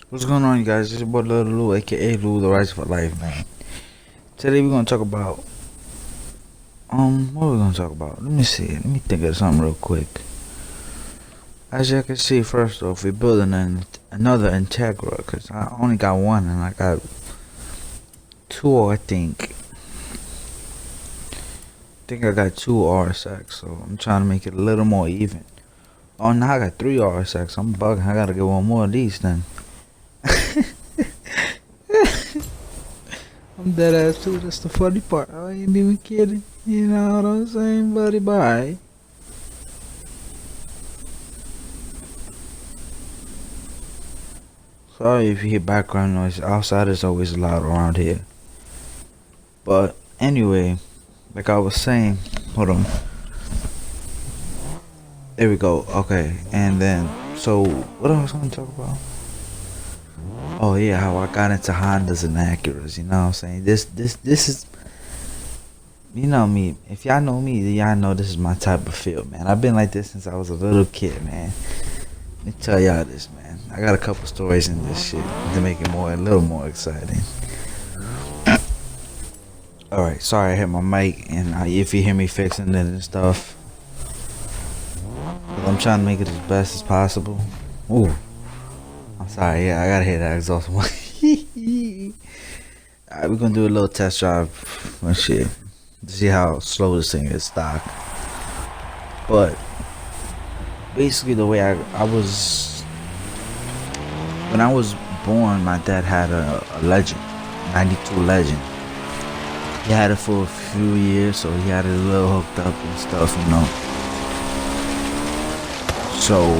What's going on, you guys? It's your boy Lil Lou, aka Lou, the Rise for Life, man. Today we're gonna talk about what are we gonna talk about? Let me see. Let me think of something real quick. As you can see, first off, we're building another Integra, cause I only got one and I got two. I think I got two RSX, so I'm trying to make it a little more even. Oh, now I got three RSX. I'm bugging. I gotta get one more of these then. I'm dead ass too. That's the funny part. I ain't even kidding. You know what I'm saying, buddy? Bye. Sorry if you hear background noise. Outside is always loud around here. But anyway, like I was saying, hold on. There we go. Okay, and then so what else I want to talk about? Oh yeah, how I got into Hondas and Acuras, you know what I'm saying? This is, you know me. If y'all know me, then y'all know this is my type of field, man. I've been like this since I was a little kid, man. Let me tell y'all this, man. I got a couple stories in this shit to make it a little more exciting. Alright, sorry I hit my mic, and if you hear me fixing it and stuff, I'm trying to make it as best as possible. Ooh. I'm sorry, yeah, I gotta hit that exhaust one. Alright, we're gonna do a little test drive and shit to see how slow this thing is stock. But basically, the way I was, when I was born, my dad had a Legend, 92 Legend. He had it for a few years, so he had it a little hooked up and stuff, you know. So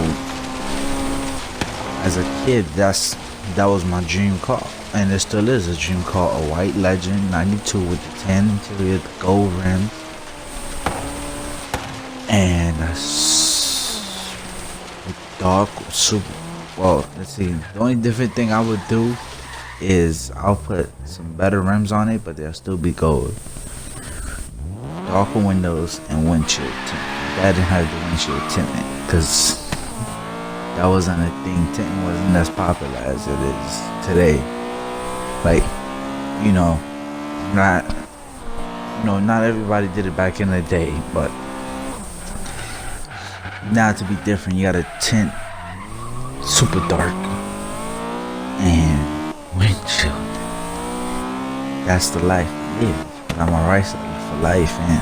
as a kid, that was my dream car, and it still is a dream car. A white Legend 92 with the tan interior, the gold rim, and a dark super. Well, let's see. The only different thing I would do is I'll put some better rims on it, but they'll still be gold. Darker windows and windshield tint. Dad didn't have the windshield tint because that wasn't a thing. Tinting wasn't as popular as it is today. Like, not everybody did it back in the day, but now to be different, you gotta tint super dark and windshield. That's the life I live. And I'm a ricer for life, and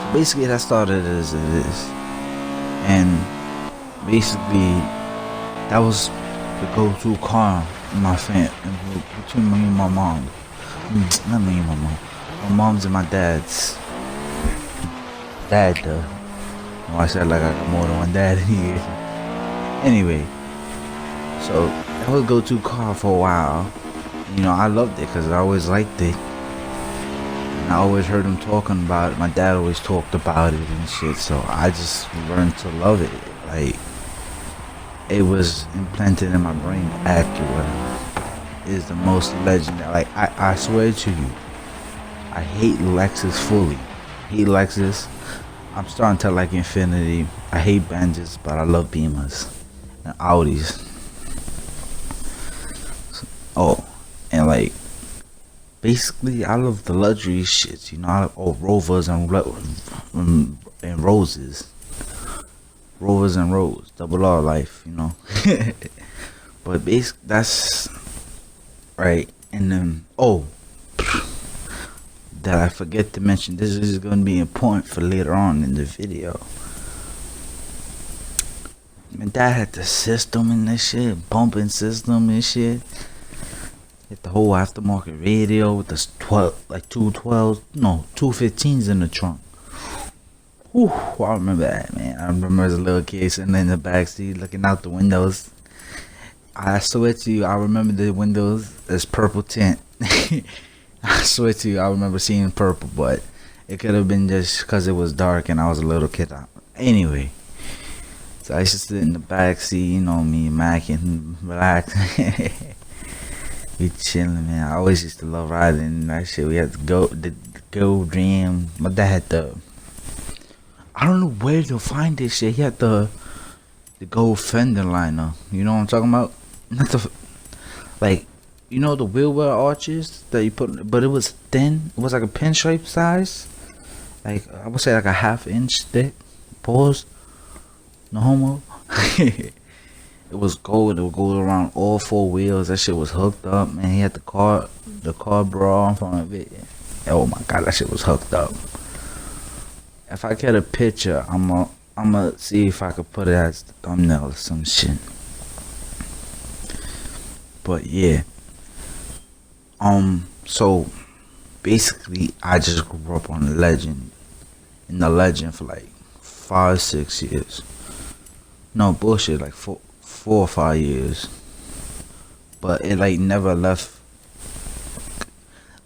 so basically that started as it is. And basically, that was the go-to car in my family, between me and my mom. Not me and my mom. My mom's and my dad's dad, though. I said like I got more than one dad here. Anyway, so that was go-to car for a while. You know, I loved it because I always liked it. And I always heard him talking about it. My dad always talked about it and shit. So I just learned to love it. Like, it was implanted in my brain. Acura is the most legendary. Like, I swear to you, I hate Lexus fully. Hate Lexus. I'm starting to like Infinity. I hate Benzes, but I love Beamers and Audis. Oh, and like, basically, I love the luxury shits. You know, I love Rovers and Roses. Rovers and Rose, double R life, you know. But basically, that's right. And then, that I forget to mention, this is going to be important for later on in the video. My dad had the system and this shit, bumping system and shit. Had the whole aftermarket radio with the 215s in the trunk. Whew, I remember that, man. I remember as a little kid sitting in the backseat looking out the windows. I swear to you, I remember the windows as purple tint. I swear to you, I remember seeing purple, but it could have been just because it was dark and I was a little kid. Anyway, so I used to sit in the backseat, you know me, macking, relax. We chilling, man. I always used to love riding that shit. We had to go Dream. My dad had the I don't know where to find this shit. He had the gold fender liner. You know what I'm talking about? Not the like, you know the wheel well arches that you put, but it was thin. It was like a pinstripe size. Like I would say like a half-inch thick. Pause. No homo. It was gold. It would go around all four wheels. That shit was hooked up, man. He had the car bra in front of it. Oh my god, that shit was hooked up. If I get a picture, I'ma see if I could put it as the thumbnail or some shit. But yeah. So basically, I just grew up on in the Legend for like 5, 6 years. No bullshit, like 4 or 5 years. But it like never left.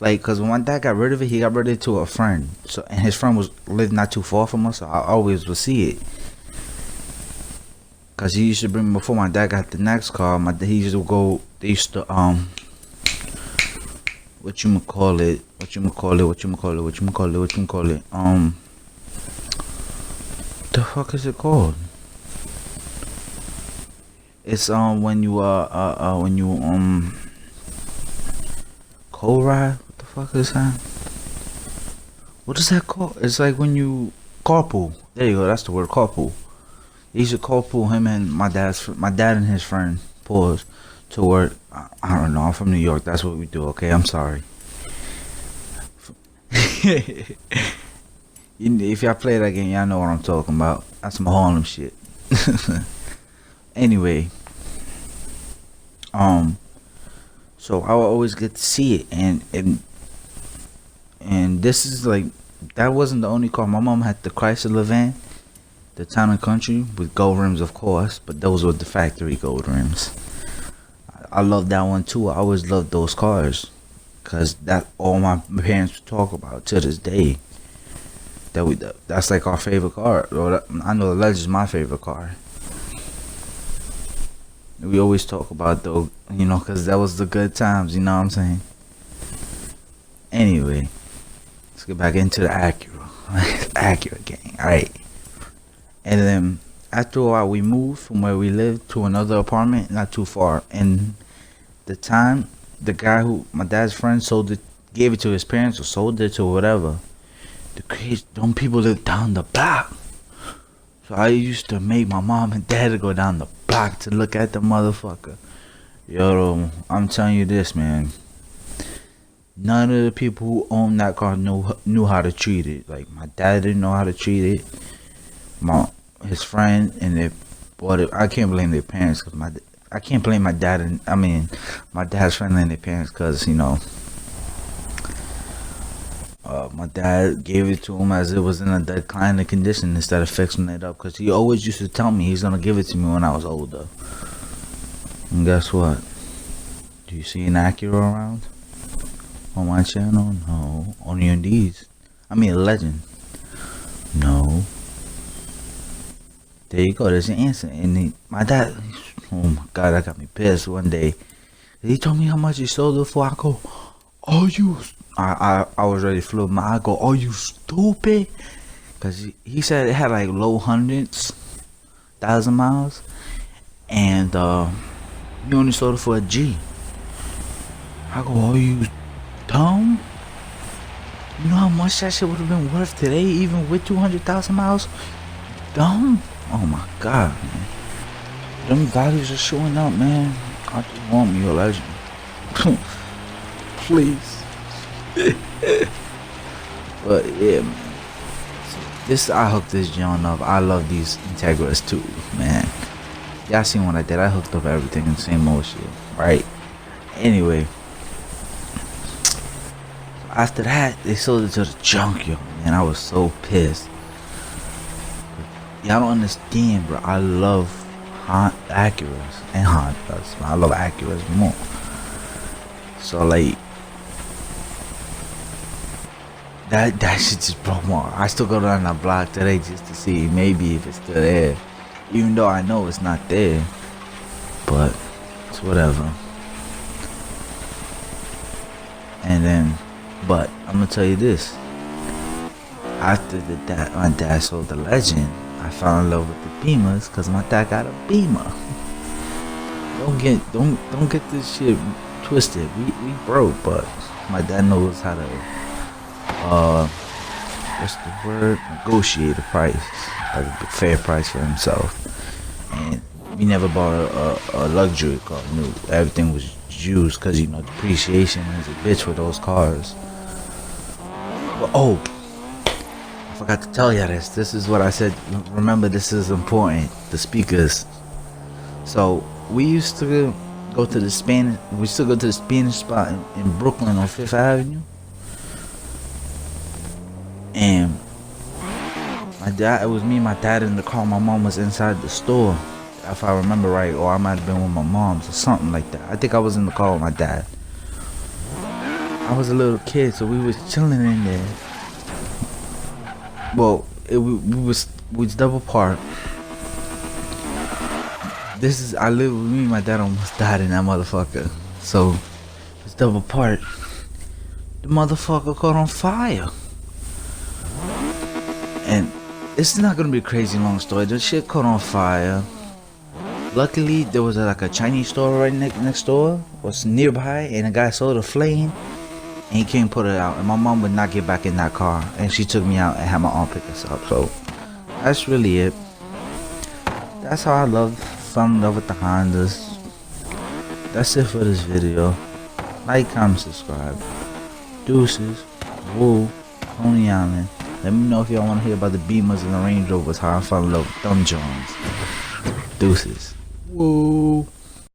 Like, cause when my dad got rid of it, he got rid of it to a friend. So, and his friend lived not too far from us, so I always would see it. Cause he used to bring me before my dad got the next car. He used to go. They used to what you call it? The fuck is it called? It's when you co-ride. What the fuck is that? What is that called? It's like when you carpool. There you go. That's the word, carpool. He used to carpool him and my dad and his friend. Pause. To work. I don't know. I'm from New York. That's what we do. Okay, I'm sorry. If y'all play that game, y'all know what I'm talking about. That's some Harlem shit. Anyway, so I will always get to see it, and this is like, that wasn't the only car. My mom had the Chrysler van, the Town and Country with gold rims, of course, but those were the factory gold rims. I love that one too. I always loved those cars, cause that all my parents would talk about to this day. That's like our favorite car. I know the Legend's my favorite car. We always talk about though, cause that was the good times. You know what I'm saying? Anyway, let's get back into the Acura. Acura gang. All right. And then after a while, we moved from where we lived to another apartment, not too far. And the time, the guy who my dad's friend gave it to his parents or sold it to whatever. The crazy, them people live down the block. So I used to make my mom and dad go down the block to look at the motherfucker. Yo, I'm telling you this, man. None of the people who owned that car knew how to treat it. Like, my dad didn't know how to treat it. His friend and I can't blame their parents, cause I can't blame my dad and my dad's friend and their parents, cause my dad gave it to him as it was in a declining condition instead of fixing it up, cause he always used to tell me he's gonna give it to me when I was older. And guess what? Do you see an Acura around on my channel? No. Only on these. A Legend. No. There you go. There's an answer. And my dad, oh my god, that got me pissed one day. He told me how much he sold it for. I go, oh, I was ready to flip my. I go, oh, you stupid? Cause he said it had like low hundreds, 1,000 miles, and he only sold it for a G. I go, oh, you dumb? You know how much that shit would have been worth today, even with 200,000 miles? Dumb? Oh my god, man. Them values are showing up, man. I just want me a Legend. Please. But yeah, man. I hooked this joint up. I love these Integras too, man. Y'all seen what I did. I hooked up everything in the same old shit, right? Anyway, after that, they sold it to the junkyard, man. I was so pissed. Y'all don't understand, bro. I love Acuras and Hondas. I love Acuras more. So like, that shit just broke my heart. I still go down that block today just to see maybe if it's still there, even though I know it's not there. But it's whatever. And then, but I'm gonna tell you this. after my dad sold the Legend, I fell in love with the Beamers because my dad got a Beamer. Don't get this shit twisted. We broke, but my dad knows how to what's the word? Negotiate a price, like a fair price for himself. And we never bought a luxury car new. Everything was used because depreciation is a bitch with those cars. But I forgot to tell you this. This is what I said. Remember, this is important. The speakers. So we used to go to the Spanish. We still go to the Spanish spot in Brooklyn on 5th Avenue. And it was me, my dad in the car. My mom was inside the store, if I remember right, or I might have been with my mom's or something like that. I think I was in the car with my dad. I was a little kid, so we was chilling in there. Well, we was double parked. I live with me. My dad almost died in that motherfucker. So it's double parked. The motherfucker caught on fire. And it's not gonna be a crazy long story. The shit caught on fire. Luckily, there was a Chinese store right next door, was nearby, and the guy saw the flame, and he came put it out. And my mom would not get back in that car, and she took me out and had my aunt pick us up. So that's really it. That's how I fell in love with the Hondas. That's it for this video. Like, comment, subscribe. Deuces. Woo. Coney Island. Let me know if y'all want to hear about the Beamers and the Range Rovers, how I fell in love with them Jones. Deuces. Woo.